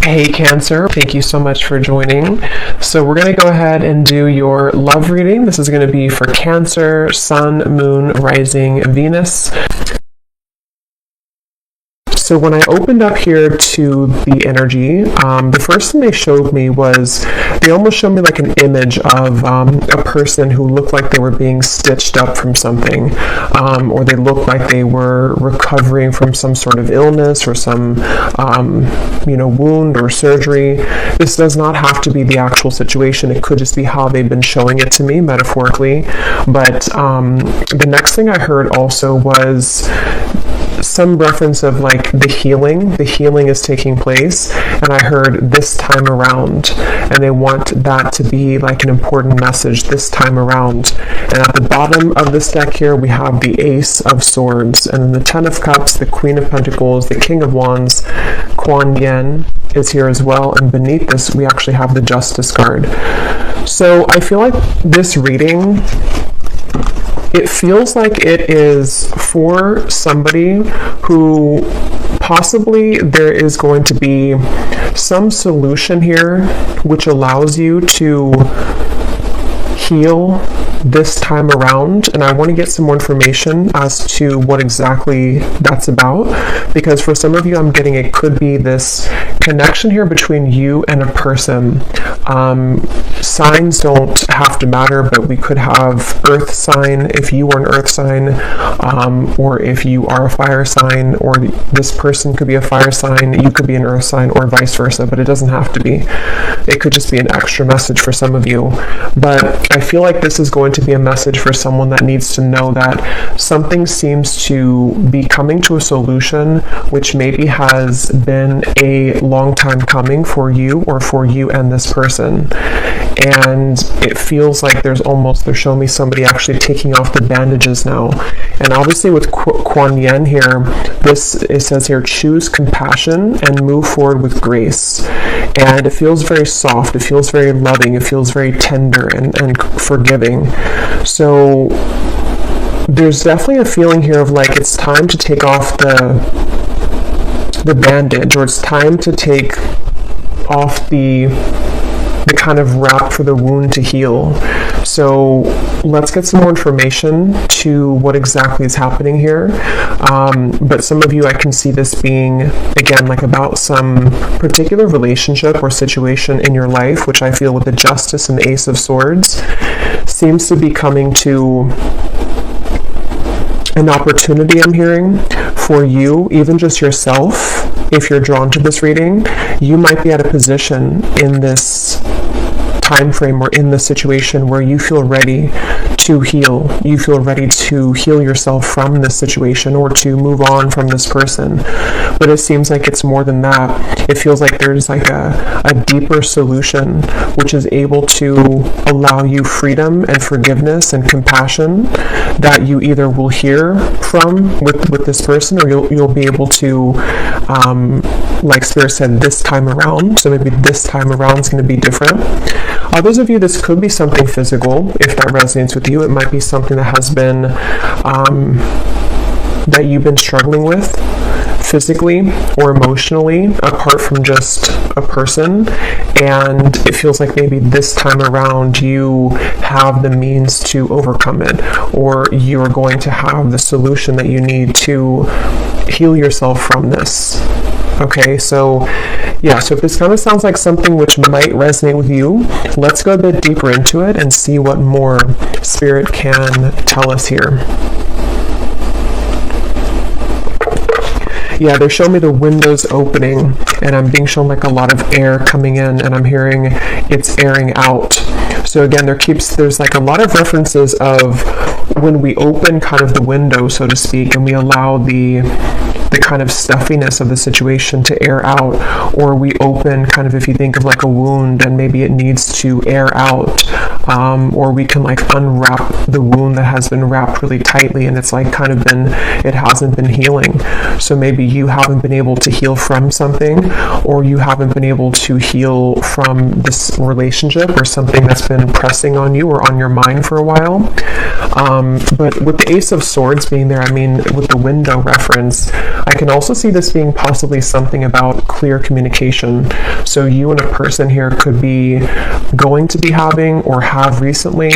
Hey Cancer, thank you so much for joining. So we're going to go ahead and do your love reading. This is going to be for Cancer, Sun, Moon, Rising, Venus. So when I opened up here to the energy, the first thing they showed me was, they almost showed me like an image of a person who looked like they were being stitched up from something, or they looked like they were recovering from some sort of illness or some, wound or surgery. This does not have to be the actual situation. It could just be how they've been showing it to me metaphorically. But the next thing I heard also was some reference of like the healing is taking place, and I heard this time around, and they want that to be like an important message this time around. And at the bottom of this deck here we have the Ace of Swords, and then the Ten of Cups, the Queen of Pentacles, the King of Wands, Kuan Yin is here as well, and beneath this we actually have the Justice card. So I feel like this reading, it feels like it is for somebody who possibly there is going to be some solution here which allows you to heal this time around, and I want to get some more information as to what exactly that's about, because for some of you I'm getting it could be this connection here between you and a person. Signs don't have to matter, but we could have earth sign if you are an earth sign, or if you are a fire sign, or this person could be a fire sign, you could be an earth sign, or vice versa, but it doesn't have to be. It could just be an extra message for some of you. But I feel like this is going to be a message for someone that needs to know that something seems to be coming to a solution which maybe has been a long time coming for you, or for you and this person. And it feels like they're showing me somebody actually taking off the bandages now. And obviously with Kuan Yin here, it says here, choose compassion and move forward with grace. And it feels very soft, it feels very loving, it feels very tender and forgiving. So there's definitely a feeling here of like it's time to take off the bandage, or it's time to take off the kind of wrap for the wound to heal. So let's get some more information to what exactly is happening here. But some of you, I can see this being, again, like about some particular relationship or situation in your life, which I feel with the Justice and the Ace of Swords seems to be coming to an opportunity, I'm hearing, for you, even just yourself. If you're drawn to this reading, you might be at a position in this time frame or in the situation where you feel ready to heal. You feel ready to heal yourself from this situation or to move on from this person. But it seems like it's more than that. It feels like there's like a deeper solution which is able to allow you freedom and forgiveness and compassion that you either will hear from with this person, or you'll be able to, like Spirit said, this time around. So maybe this time around is going to be different. Others of you, this could be something physical. If that resonates with you, it might be something that has been, that you've been struggling with physically or emotionally, apart from just a person. And it feels like maybe this time around you have the means to overcome it, or you're going to have the solution that you need to heal yourself from this. Okay, so yeah, so if this kind of sounds like something which might resonate with you, let's go a bit deeper into it and see what more Spirit can tell us here. Yeah, they're showing me the windows opening, and I'm being shown like a lot of air coming in, and I'm hearing it's airing out. So again, there's like a lot of references of when we open kind of the window, so to speak, and we allow the kind of stuffiness of the situation to air out, or we open kind of, if you think of like a wound and maybe it needs to air out, or we can like unwrap the wound that has been wrapped really tightly, and it's like it hasn't been healing. So maybe you haven't been able to heal from something, or you haven't been able to heal from this relationship or something that's been pressing on you or on your mind for a while. But with the Ace of Swords being there, I mean, with the window reference, I can also see this being possibly something about clear communication. So you and a person here could be going to be having or have recently,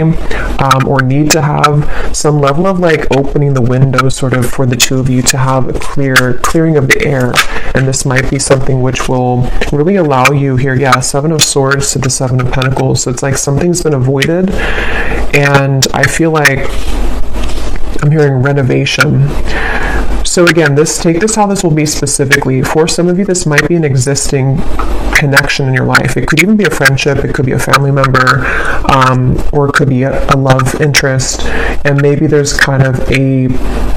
or need to have some level of like opening the window sort of for the two of you to have a clearing of the air. And this might be something which will really allow you here, yeah, Seven of Swords to the Seven of Pentacles. So it's like something's been avoided, and I feel like I'm hearing renovation. So again, take this how this will be specifically. For some of you, this might be an existing connection in your life. It could even be a friendship, it could be a family member, or it could be a love interest. And maybe there's kind of a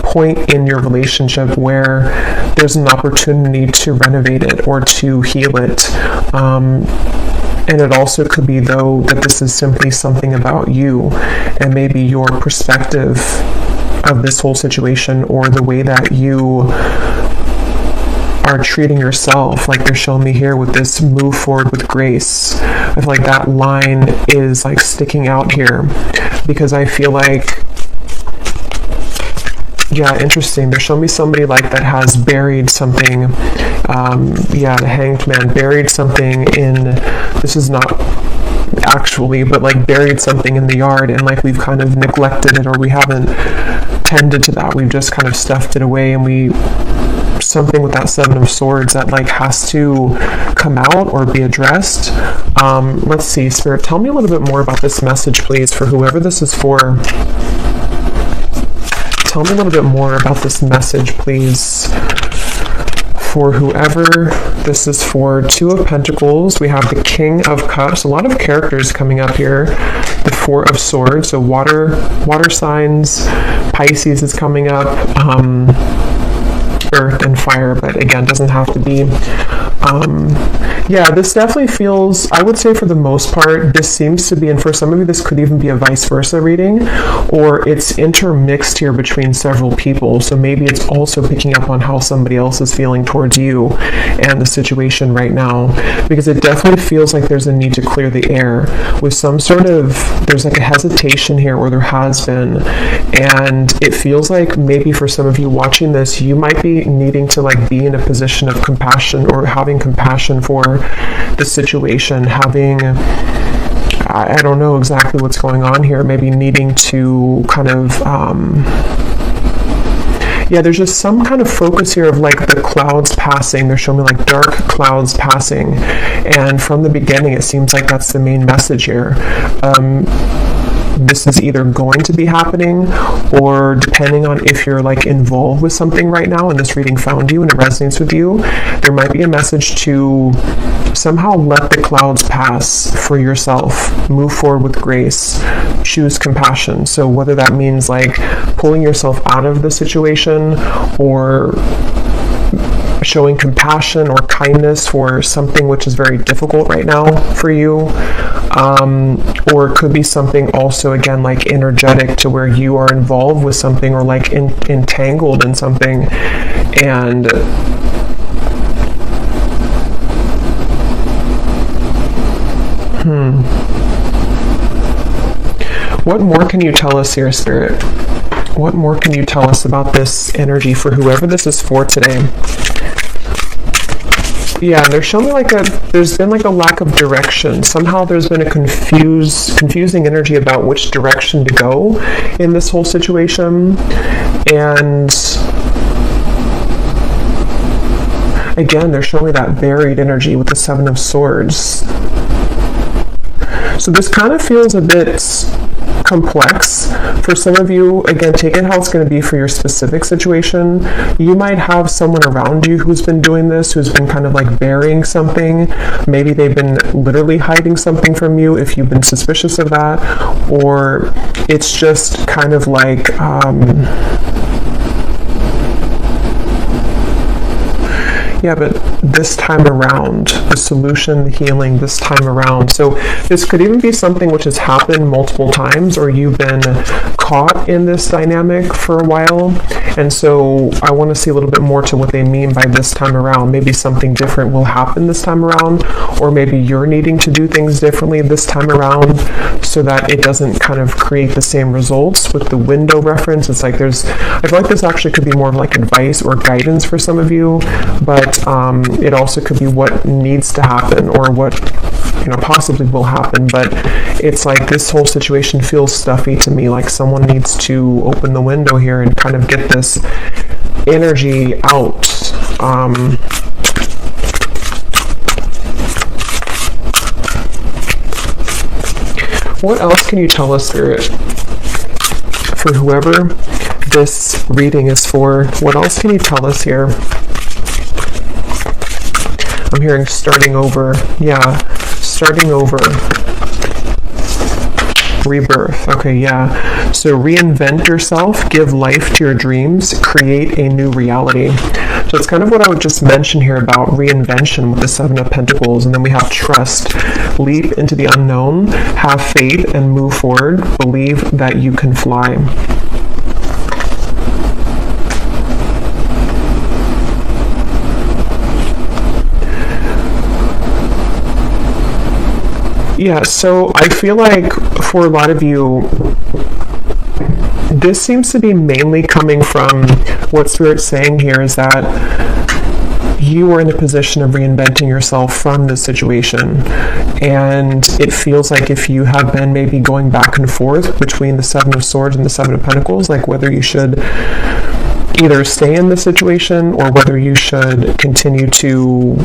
point in your relationship where there's an opportunity to renovate it or to heal it. And it also could be, though, that this is simply something about you and maybe your perspective of this whole situation, or the way that you are treating yourself. Like they're showing me here with this move forward with grace. I feel like that line is like sticking out here, because I feel like, yeah, interesting. They're showing me somebody like that has buried something. Yeah, the Hanged Man buried something in, this is not actually, but like buried something in the yard, and like we've kind of neglected it, or we haven't tended to that. We've just kind of stuffed it away, and something with that Seven of Swords that like has to come out or be addressed. Let's see, Spirit, tell me a little bit more about this message, please, for whoever this is for. Tell me a little bit more about this message, please, for whoever this is for. Two of Pentacles, we have the King of Cups, a lot of characters coming up here. The Four of Swords, so water signs. Pisces is coming up. Earth and fire, but again, doesn't have to be. Yeah, this definitely feels, I would say for the most part, this seems to be, and for some of you, this could even be a vice versa reading, or it's intermixed here between several people. So maybe it's also picking up on how somebody else is feeling towards you and the situation right now, because it definitely feels like there's a need to clear the air with some sort of, there's like a hesitation here, or there has been, and it feels like maybe for some of you watching this, you might be needing to like be in a position of compassion, or having compassion for the situation, having, I don't know exactly what's going on here, maybe needing to kind of, yeah, there's just some kind of focus here of like the clouds passing. They're showing me like dark clouds passing, and from the beginning it seems like that's the main message here. This is either going to be happening, or depending on if you're like involved with something right now and this reading found you and it resonates with you, there might be a message to somehow let the clouds pass for yourself, move forward with grace, choose compassion. So whether that means like pulling yourself out of the situation, or showing compassion or kindness for something which is very difficult right now for you, or it could be something also, again, like energetic, to where you are involved with something, or like entangled in something, and what more can you tell us here, Spirit? What more can you tell us about this energy for whoever this is for today? Yeah, they're showing me like there's been like a lack of direction. Somehow there's been a confusing energy about which direction to go in this whole situation. And again, they're showing me that buried energy with the Seven of Swords. So this kind of feels a bit complex. For some of you, again, take it how it's going to be for your specific situation. You might have someone around you who's been doing this, who's been kind of like burying something. Maybe they've been literally hiding something from you if you've been suspicious of that, or it's just kind of like yeah, but this time around, the solution, the healing this time around. So this could even be something which has happened multiple times, or you've been caught in this dynamic for a while. And so I want to see a little bit more to what they mean by this time around. Maybe something different will happen this time around, or maybe you're needing to do things differently this time around so that it doesn't kind of create the same results. With the window reference, it's like I feel like this actually could be more of like advice or guidance for some of you, but it also could be what needs to happen, or what possibly will happen. But it's like this whole situation feels stuffy to me, like someone needs to open the window here and kind of get this energy out. What else can you tell us, Spirit, for whoever this reading is for? What else can you tell us here? I'm hearing starting over. Yeah, starting over. Rebirth. Okay, yeah. So reinvent yourself, give life to your dreams, create a new reality. So it's kind of what I would just mention here about reinvention with the Seven of Pentacles. And then we have trust. Leap into the unknown, have faith, and move forward. Believe that you can fly. Yeah, so I feel like for a lot of you, this seems to be mainly coming from what Spirit's saying here is that you are in a position of reinventing yourself from this situation. And it feels like if you have been maybe going back and forth between the Seven of Swords and the Seven of Pentacles, like whether you should either stay in the situation or whether you should continue to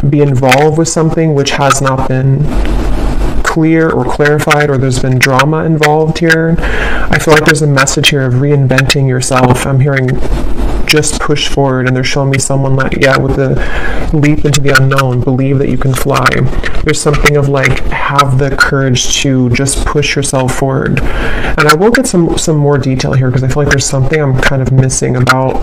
be involved with something which has not been clear or clarified, or there's been drama involved here. I feel like there's a message here of reinventing yourself. I'm hearing just push forward, and they're showing me someone like, yeah, with the leap into the unknown, believe that you can fly. There's something of like, have the courage to just push yourself forward. And I will get some more detail here, because I feel like there's something I'm kind of missing about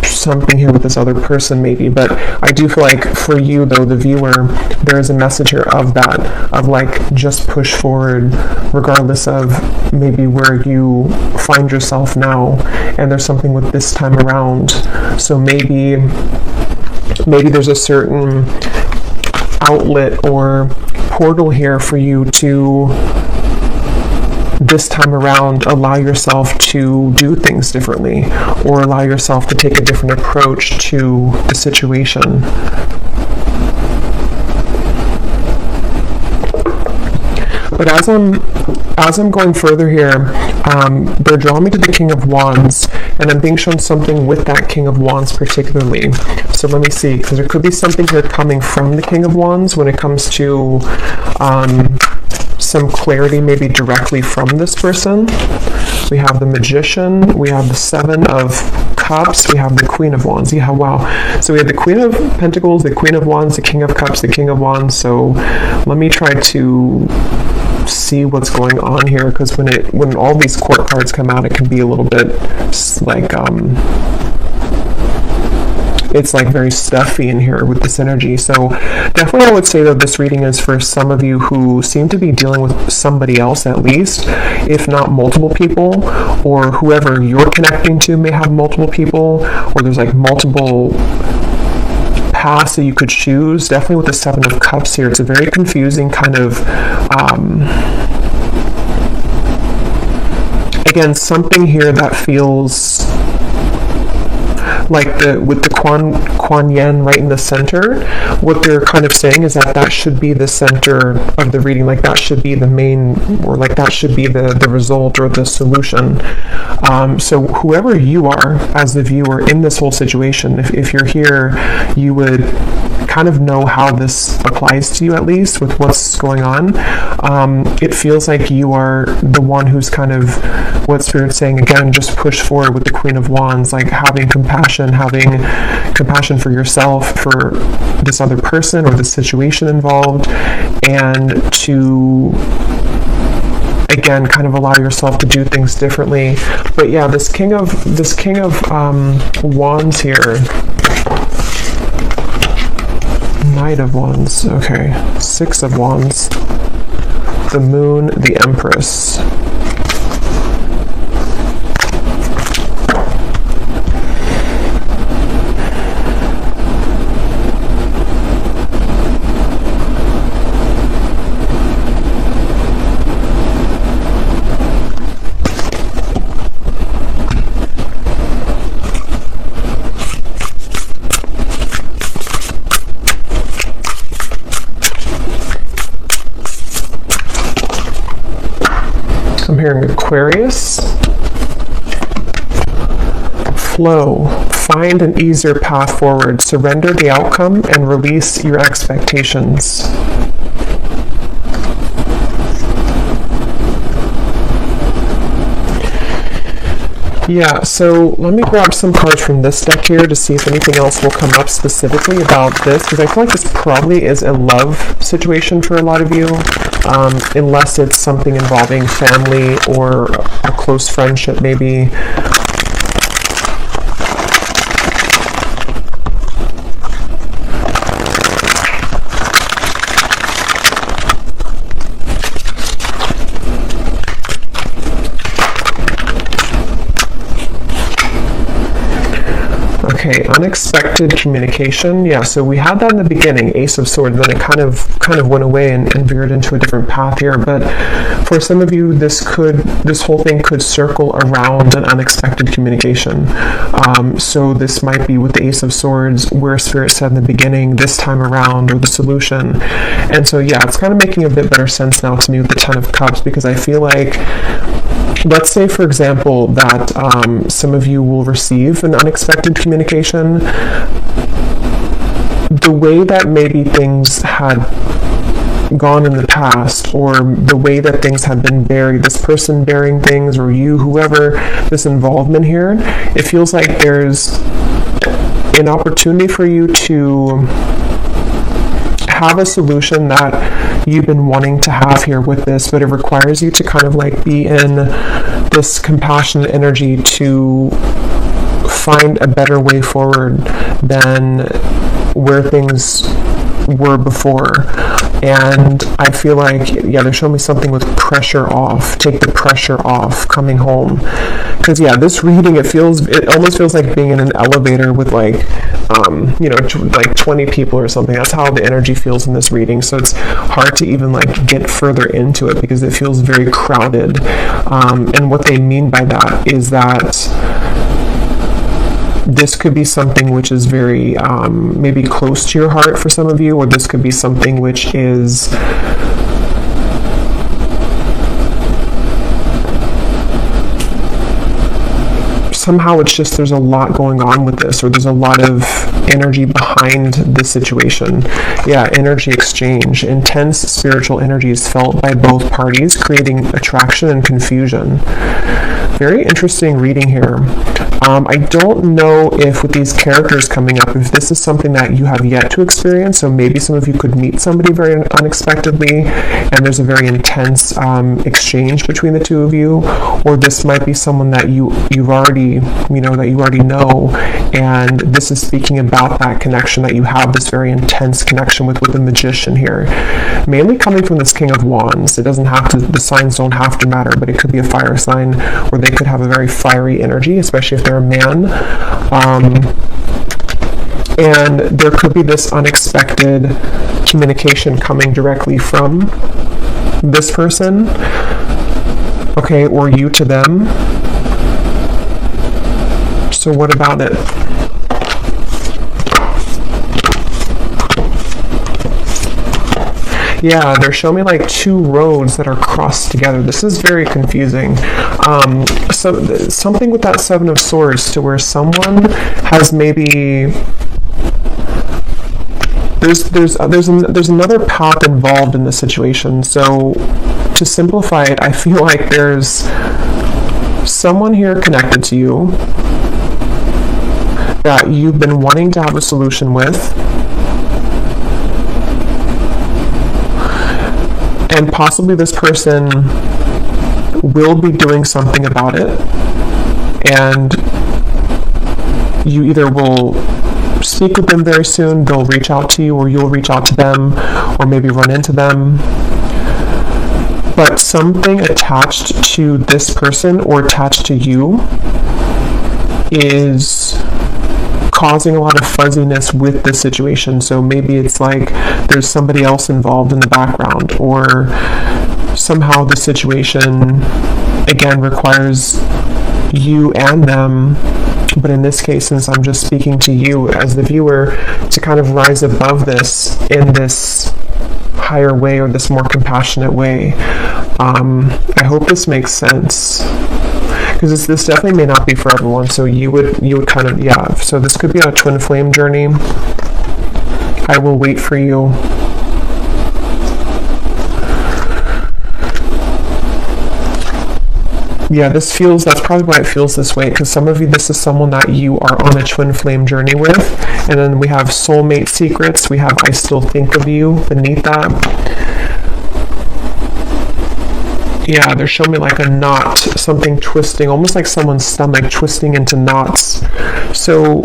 something here with this other person maybe. But I do feel like for you though, the viewer, there is a message here of that, of like, just push forward regardless of maybe where you find yourself now. And there's something with this time around. So maybe there's a certain outlet or portal here for you to this time around allow yourself to do things differently, or allow yourself to take a different approach to the situation. But as I'm going further here, they're drawing me to the King of Wands, and I'm being shown something with that King of Wands particularly. So let me see, because there could be something here coming from the King of Wands when it comes to some clarity maybe directly from this person. We have the Magician, we have the Seven of Cups, we have the Queen of Wands. Yeah, wow. So we have the Queen of Pentacles, the Queen of Wands, the King of Cups, the King of Wands. So let me try to see what's going on here, because when all these court cards come out, it can be a little bit like it's like very stuffy in here with this energy. So definitely I would say that this reading is for some of you who seem to be dealing with somebody else, at least, if not multiple people, or whoever you're connecting to may have multiple people, or there's like multiple paths that you could choose. Definitely with the Seven of Cups here, it's a very confusing kind of again, something here that feels like with the Kuan Yin right in the center. What they're kind of saying is that should be the center of the reading, like that should be the main, or like that should be the result or the solution. So whoever you are as the viewer in this whole situation, if you're here, you would kind of know how this applies to you, at least with what's going on. It feels like you are the one who's kind of, what Spirit's saying again, just push forward with the Queen of Wands, like having compassion for yourself, for this other person or the situation involved, and to again, kind of allow yourself to do things differently. But yeah, this King of Wands here. Knight of Wands. Okay. Six of Wands. The Moon, the Empress. I'm hearing Aquarius. Flow. Find an easier path forward. Surrender the outcome and release your expectations. Yeah, so let me grab some cards from this deck here to see if anything else will come up specifically about this, because I feel like this probably is a love situation for a lot of you, unless it's something involving family or a close friendship maybe. Okay, unexpected communication. Yeah, so we had that in the beginning, Ace of Swords, then it kind of went away and veered into a different path here. But for some of you, this whole thing could circle around an unexpected communication. So this might be with the Ace of Swords, where Spirit said in the beginning, this time around, or the solution. And so yeah, it's kind of making a bit better sense now to me with the Ten of Cups, because I feel like, let's say, for example, that some of you will receive an unexpected communication. The way that maybe things had gone in the past, or the way that things have been buried, this person bearing things, or you, whoever, this involvement here, it feels like there's an opportunity for you to have a solution that you've been wanting to have here with this, but it requires you to kind of like be in this compassionate energy to find a better way forward than where things were before. And I feel like, yeah, they're showing me something with pressure off. Take the pressure off coming home. Because yeah, this reading, it almost feels like being in an elevator with like, like 20 people or something. That's how the energy feels in this reading. So it's hard to even like get further into it because it feels very crowded. And what they mean by that is that this could be something which is very maybe close to your heart for some of you, or this could be something which is somehow it's just there's a lot going on with this, or there's a lot of energy behind the situation. Yeah, energy exchange. Intense spiritual energy is felt by both parties, creating attraction and confusion. Very interesting reading here. I don't know if with these characters coming up, if this is something that you have yet to experience, so maybe some of you could meet somebody very unexpectedly and there's a very intense exchange between the two of you, or this might be someone that you already know, and this is speaking about that connection, that you have this very intense connection with the Magician here, mainly coming from this King of Wands. It doesn't have to, the signs don't have to matter, but it could be a fire sign, or they could have a very fiery energy, especially if they're a man. And there could be this unexpected communication coming directly from this person, okay, or you to them. So what about it? Yeah, they're showing me like two roads that are crossed together. This is very confusing. So something with that Seven of Swords, to where someone has maybe there's another path involved in this situation. So to simplify it, I feel like there's someone here connected to you that you've been wanting to have a solution with, and possibly this person will be doing something about it, and you either will speak with them very soon, they'll reach out to you, or you'll reach out to them, or maybe run into them. But something attached to this person or attached to you is causing a lot of fuzziness with the situation. So maybe it's like there's somebody else involved in the background, or somehow the situation again requires you and them, but in this case, since I'm just speaking to you as the viewer, to kind of rise above this in this higher way, or this more compassionate way. I hope this makes sense, because this definitely may not be for everyone. So you would kind of, yeah, so this could be a twin flame journey. I will wait for you. Yeah, that's probably why it feels this way, because some of you, this is someone that you are on a twin flame journey with. And then we have soulmate secrets, we have I still think of you beneath that. Yeah, they're showing me like a knot, something twisting, almost like someone's stomach twisting into knots. So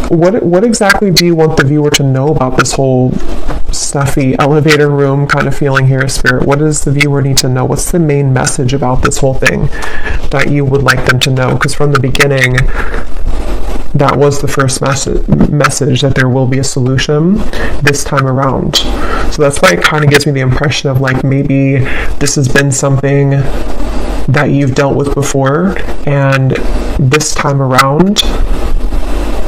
what exactly do you want the viewer to know about this whole stuffy elevator room kind of feeling here, Spirit? What does the viewer need to know? What's the main message about this whole thing that you would like them to know? Because from the beginning, that was the first message, that there will be a solution this time around. So that's why it kind of gives me the impression of like maybe this has been something that you've dealt with before, and this time around,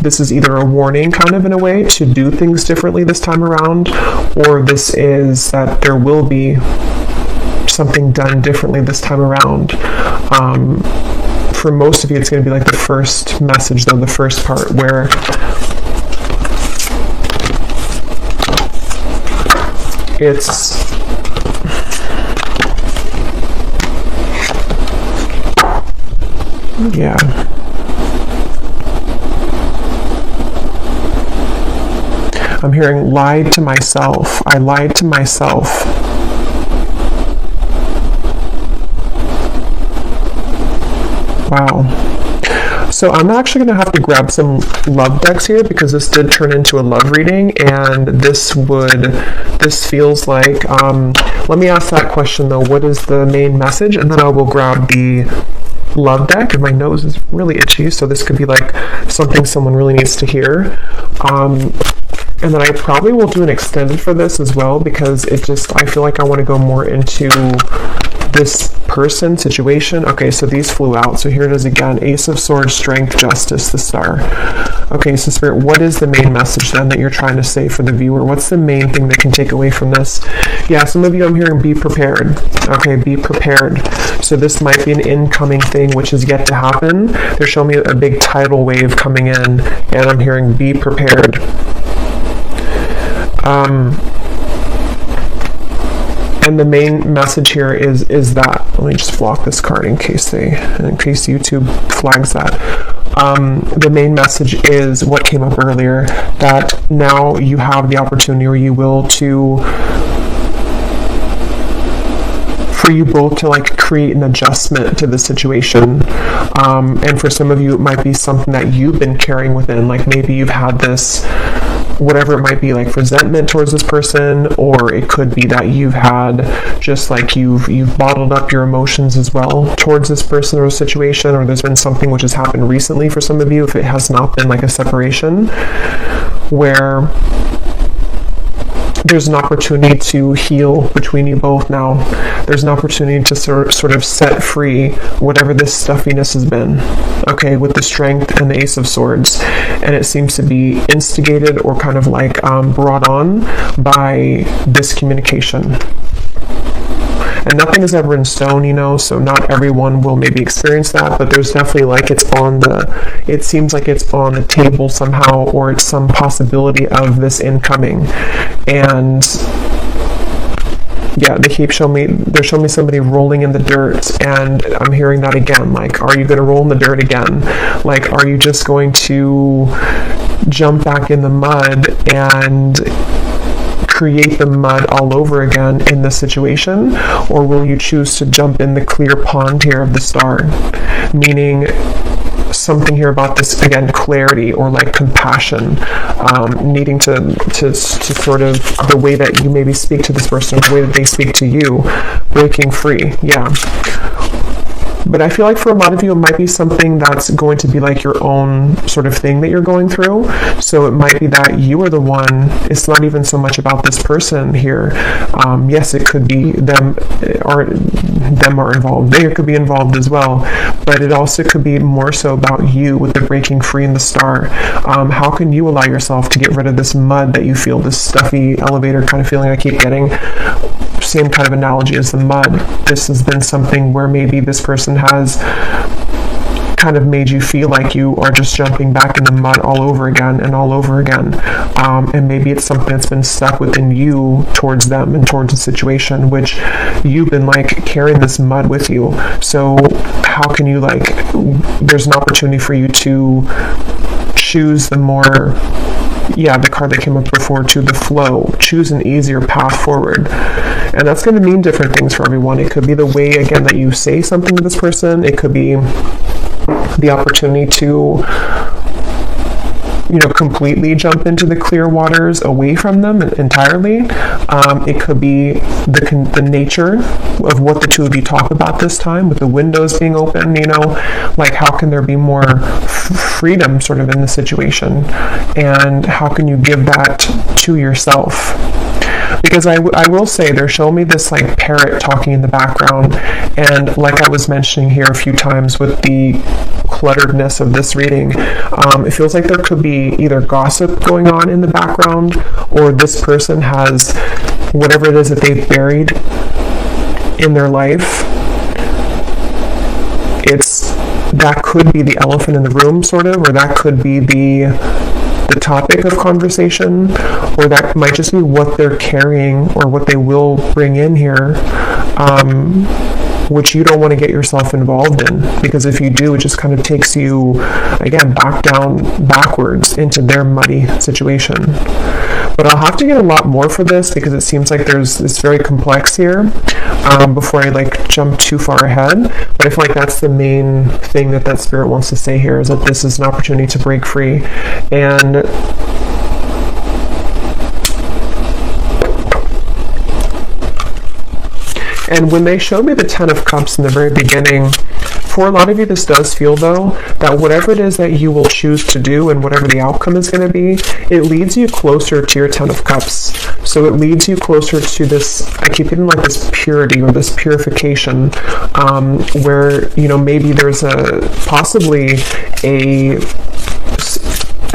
this is either a warning kind of in a way to do things differently this time around, or this is that there will be something done differently this time around. For most of you, it's going to be like the first message, though, the first part, where it's yeah. I'm hearing lied to myself. I lied to myself. Wow. So I'm actually going to have to grab some love decks here, because this did turn into a love reading, and this feels like, let me ask that question though, what is the main message? And then I will grab the love deck, and my nose is really itchy, so this could be like something someone really needs to hear. And then I probably will do an extended for this as well, because I feel like I want to go more into this person, situation. Okay, so these flew out. So here it is again, Ace of Swords, Strength, Justice, the Star. Okay, so Spirit, what is the main message then that you're trying to say for the viewer? What's the main thing they can take away from this? Yeah, some of you I'm hearing be prepared. Okay, be prepared. So this might be an incoming thing which is yet to happen. They're showing me a big tidal wave coming in, and I'm hearing be prepared. And the main message here is that, let me just block this card in case YouTube flags that. The main message is what came up earlier, that now you have the opportunity, or you will, for you both to like create an adjustment to the situation. And for some of you, it might be something that you've been carrying within, like maybe you've had this, whatever it might be, like resentment towards this person, or it could be that you've had just like you've bottled up your emotions as well towards this person or situation, or there's been something which has happened recently for some of you, if it has not been like a separation, where there's an opportunity to heal between you both now. There's an opportunity to sort of set free whatever this stuffiness has been, okay, with the Strength and the Ace of Swords. And it seems to be instigated or kind of like brought on by this communication. And nothing is ever in stone, so not everyone will maybe experience that, but there's definitely like it seems like it's on the table somehow, or it's some possibility of this incoming. And yeah, they're showing me somebody rolling in the dirt, and I'm hearing that again, like, are you going to roll in the dirt again? Like, are you just going to jump back in the mud and create the mud all over again in this situation, or will you choose to jump in the clear pond here of the Star? Meaning something here about this, again, clarity or like compassion, needing to sort of, the way that you maybe speak to this person, the way that they speak to you, breaking free. Yeah. But I feel like for a lot of you, it might be something that's going to be like your own sort of thing that you're going through. So it might be that you are the one, it's not even so much about this person here. Yes, it could be them are involved. They could be involved as well. But it also could be more so about you with the breaking free in the Star. How can you allow yourself to get rid of this mud that you feel, this stuffy elevator kind of feeling I keep getting? Same kind of analogy as the mud. This has been something where maybe this person has kind of made you feel like you are just jumping back in the mud all over again and all over again. And maybe it's something that's been stuck within you towards them and towards the situation, which you've been like carrying this mud with you. So how can you, like, there's an opportunity for you to choose the more, the card that came up before, to the flow. Choose an easier path forward. And that's going to mean different things for everyone. It could be the way, again, that you say something to this person. It could be the opportunity to, completely jump into the clear waters away from them entirely. It could be the nature of what the two of you talk about this time, with the windows being open, like how can there be more freedom sort of in the situation, and how can you give that to yourself? Because I will say, they're showing me this like parrot talking in the background, and like I was mentioning here a few times with the clutteredness of this reading, it feels like there could be either gossip going on in the background, or this person has whatever it is that they've buried in their life. That could be the elephant in the room, sort of, or that could be the topic of conversation, or that might just be what they're carrying or what they will bring in here, which you don't want to get yourself involved in, because if you do, it just kind of takes you, again, backwards into their muddy situation. But I'll have to get a lot more for this, because it seems like it's very complex here, before I jump too far ahead. But I feel like that's the main thing that spirit wants to say here, is that this is an opportunity to break free. And when they showed me the Ten of Cups in the very beginning, for a lot of you, this does feel, though, that whatever it is that you will choose to do and whatever the outcome is going to be, it leads you closer to your Ten of Cups. So it leads you closer to this, I keep getting like this purity or this purification, where, maybe there's possibly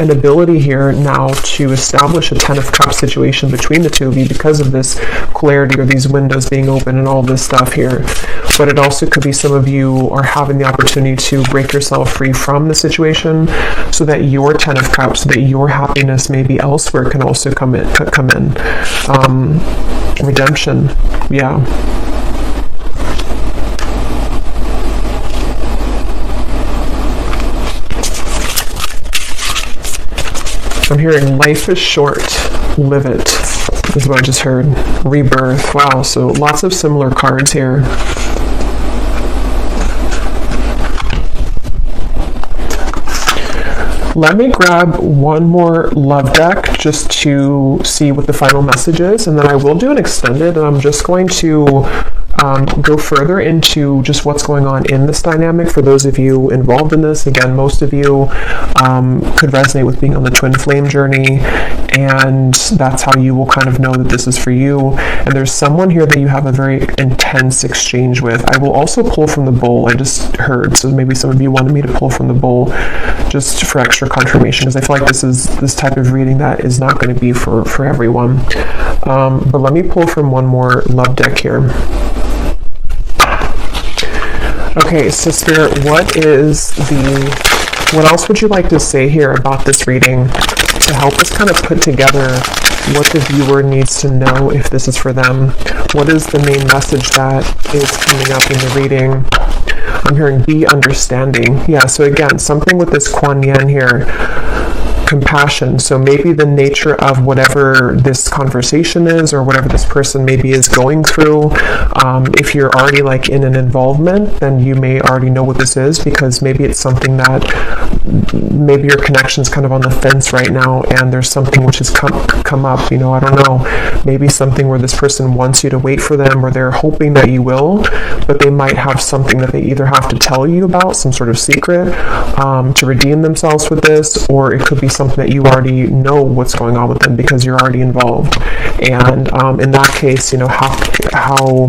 an ability here now to establish a Ten of Cups situation between the two of you because of this clarity or these windows being open and all this stuff here. But it also could be some of you are having the opportunity to break yourself free from the situation, so that your Ten of Cups, so that your happiness maybe elsewhere can also come in. Redemption, yeah. I'm hearing life is short, live it, is what I just heard. Rebirth, wow, so lots of similar cards here. Let me grab one more love deck just to see what the final message is, and then I will do an extended, and I'm just going to go further into just what's going on in this dynamic for those of you involved in this. Again, most of you could resonate with being on the twin flame journey, and that's how you will kind of know that this is for you. And there's someone here that you have a very intense exchange with. I will also pull from the bowl, I just heard, so maybe some of you wanted me to pull from the bowl just for extra confirmation, because I feel like this is this type of reading that is not going to be for everyone. But let me pull from one more love deck here. Okay, so Spirit, what else would you like to say here about this reading to help us kind of put together what the viewer needs to know if this is for them? What is the main message that is coming up in the reading? I'm hearing be understanding. Yeah, so again, something with this Kuan Yin here. compassion. So maybe the nature of whatever this conversation is, or whatever this person maybe is going through, if you're already like in an involvement, then you may already know what this is, because maybe it's something that maybe your connection's kind of on the fence right now, and there's something which has come up, you know, I don't know, maybe something where this person wants you to wait for them, or they're hoping that you will, but they might have something that they either have to tell you about, some sort of secret, to redeem themselves with this, or it could be something that you already know what's going on with them because you're already involved. And in that case, you know, how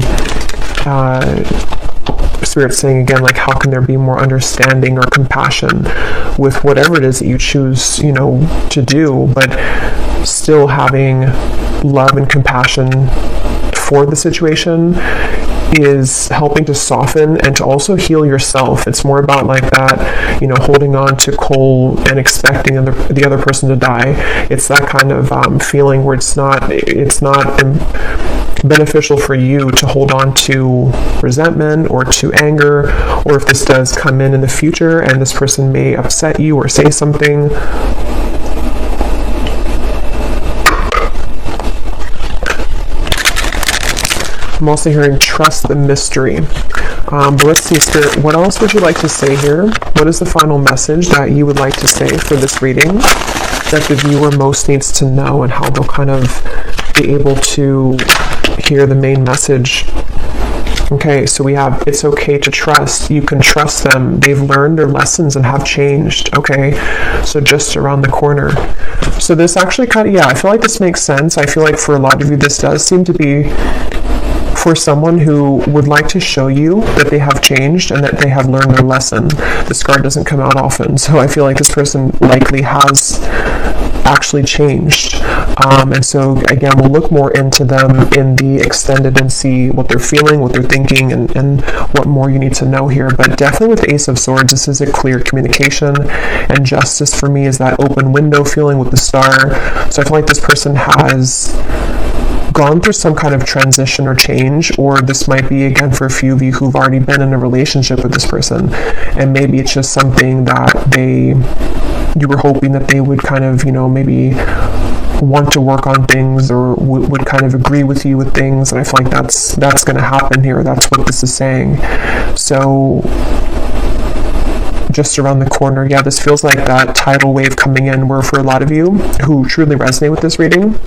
Spirit's saying again, like, how can there be more understanding or compassion with whatever it is that you choose, you know, to do, but still having love and compassion for the situation is helping to soften and to also heal yourself. It's more about like that, you know, holding on to coal and expecting the other person to die. It's that kind of feeling where it's not beneficial for you to hold on to resentment or to anger, or if this does come in the future and this person may upset you or say something. I'm also hearing trust the mystery. But let's see, Spirit, what else would you like to say here? What is the final message that you would like to say for this reading that the viewer most needs to know, and how they'll kind of be able to hear the main message? Okay, so we have, it's okay to trust. You can trust them. They've learned their lessons and have changed. Okay, so just around the corner. So this actually kind of, yeah, I feel like this makes sense. I feel like for a lot of you, this does seem to be for someone who would like to show you that they have changed and that they have learned their lesson. This card doesn't come out often, so I feel like this person likely has actually changed. And so again, we'll look more into them in the extended and see what they're feeling, what they're thinking, and what more you need to know here. But definitely with the Ace of Swords, this is a clear communication, and justice for me is that open window feeling with the star. So I feel like this person has gone through some kind of transition or change, or this might be, again, for a few of you who've already been in a relationship with this person, and maybe it's just something that you were hoping that they would kind of, you know, maybe want to work on things, or would kind of agree with you with things, and I feel like that's going to happen here. That's what this is saying. So just around the corner, yeah, this feels like that tidal wave coming in, where for a lot of you who truly resonate with this reading,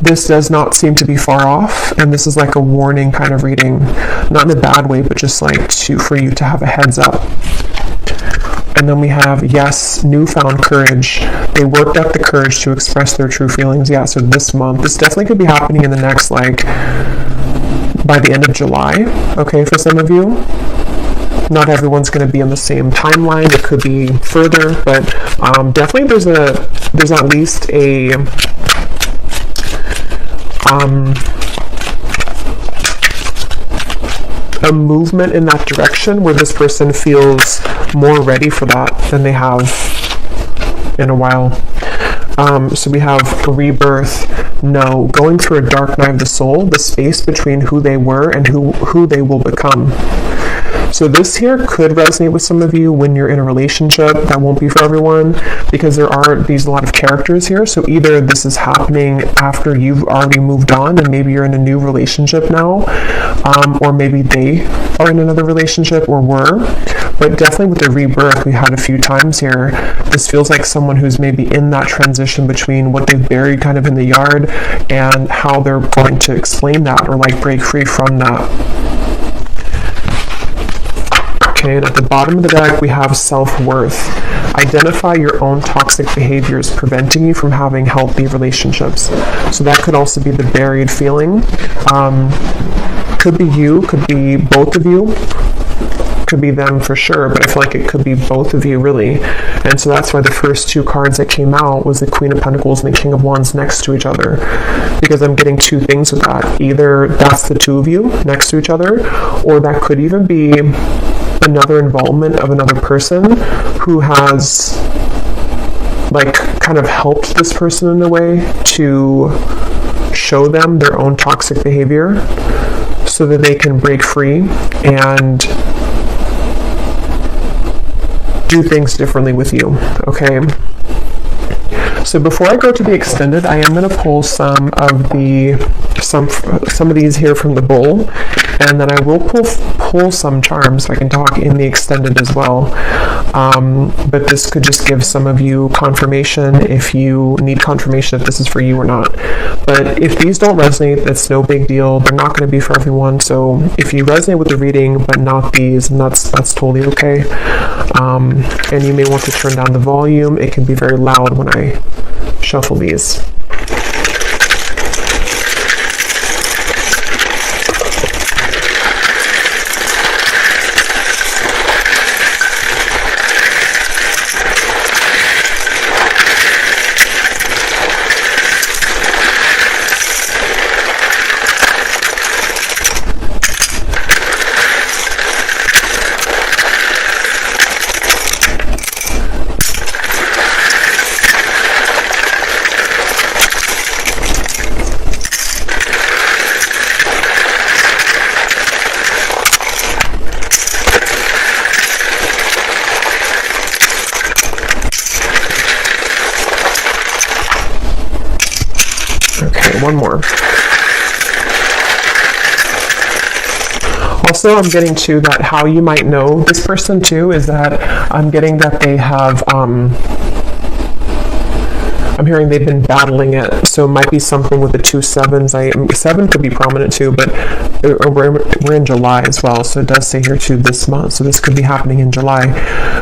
this does not seem to be far off, and this is like a warning kind of reading, not in a bad way, but just like for you to have a heads up. And then we have, yes, newfound courage. They worked up the courage to express their true feelings. Yeah, so this month, this definitely could be happening in the next, like, by the end of July, okay, for some of you. Not everyone's going to be on the same timeline. It could be further, but definitely there's at least a movement in that direction where this person feels more ready for that than they have in a while. So we have rebirth, no, going through a dark night of the soul, the space between who they were and who they will become. So this here could resonate with some of you when you're in a relationship. That won't be for everyone, because there are a lot of characters here. So either this is happening after you've already moved on and maybe you're in a new relationship now, or maybe they are in another relationship or were. But definitely with the rebirth we had a few times here, this feels like someone who's maybe in that transition between what they've buried kind of in the yard and how they're going to explain that or like break free from that. Okay, and at the bottom of the deck, we have self-worth. Identify your own toxic behaviors preventing you from having healthy relationships. So that could also be the buried feeling. Could be you, could be both of you, could be them for sure, but I feel like it could be both of you, really. And so that's why the first two cards that came out was the Queen of Pentacles and the King of Wands next to each other, because I'm getting two things with that. Either that's the two of you next to each other, or that could even be another involvement of another person who has like kind of helped this person in a way to show them their own toxic behavior so that they can break free and do things differently with you. Okay, So before I go to the extended, I am going to pull some of these here from the bowl, and then I will pull some charms so I can talk in the extended as well. But this could just give some of you confirmation if you need confirmation if this is for you or not. But if these don't resonate, that's no big deal. They're not going to be for everyone. So if you resonate with the reading but not these, and that's totally okay. And you may want to turn down the volume. It can be very loud when I shuffle these. One more. Also, I'm getting to that how you might know this person too is that I'm getting that they have I'm hearing they've been battling it, so it might be something with the 2 7s. 7 could be prominent too, but we're in July as well, so it does say here too this month, so this could be happening in July.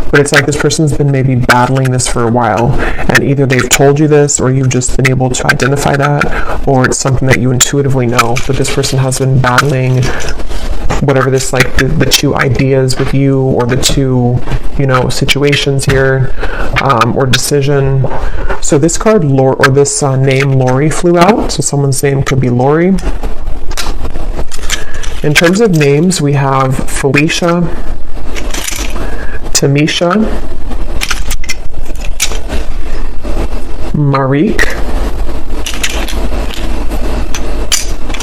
But it's like this person's been maybe battling this for a while, and either they've told you this, or you've just been able to identify that, or it's something that you intuitively know, but this person has been battling whatever this, like the 2 ideas with you, or the 2, situations here, or decision. So this card, or this name Lori flew out, so someone's name could be Lori. In terms of names, we have Felicia, Tamisha, Marique,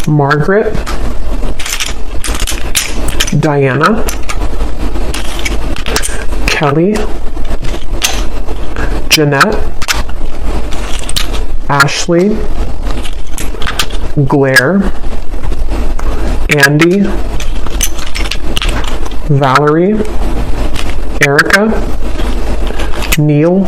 Margaret, Diana, Kelly, Jeanette, Ashley, Blair, Andy, Valerie, Erica, Neil,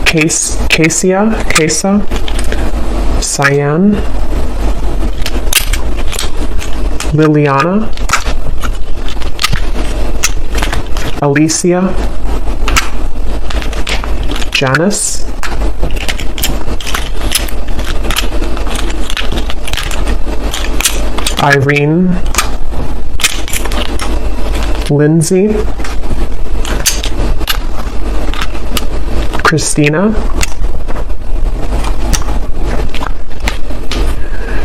Kesa, Cyan, Liliana, Alicia, Janice, Irene, Lindsay, Christina,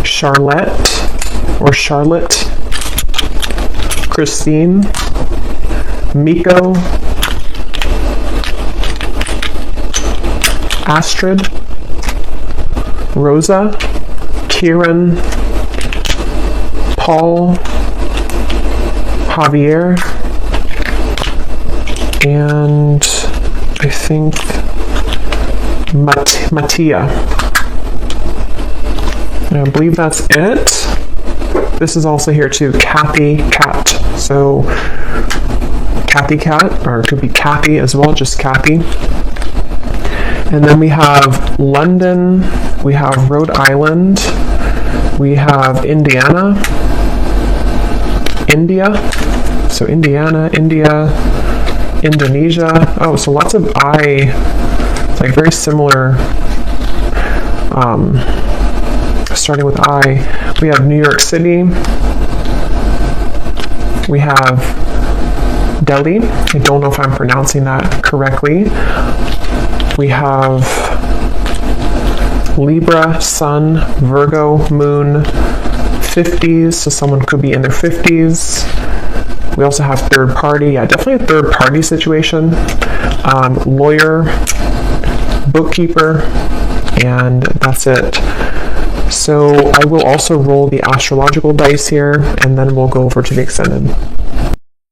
Charlotte, Christine, Miko, Astrid, Rosa, Kieran, Paul, Javier, and I think Mattia. I believe that's it. This is also here too, Kathy Cat. So Kathy Cat, or it could be Kathy as well, just Kathy. And then we have London, we have Rhode Island, we have Indiana, India, so Indiana, India, Indonesia. Oh, so lots of I, like very similar, starting with I. We have New York City, we have Delhi. I don't know if I'm pronouncing that correctly. We have Libra, Sun, Virgo, Moon, 50s, so someone could be in their 50s. We also have third party, yeah, definitely a third party situation. Lawyer, bookkeeper, and that's it. So I will also roll the astrological dice here, and then we'll go over to the extended.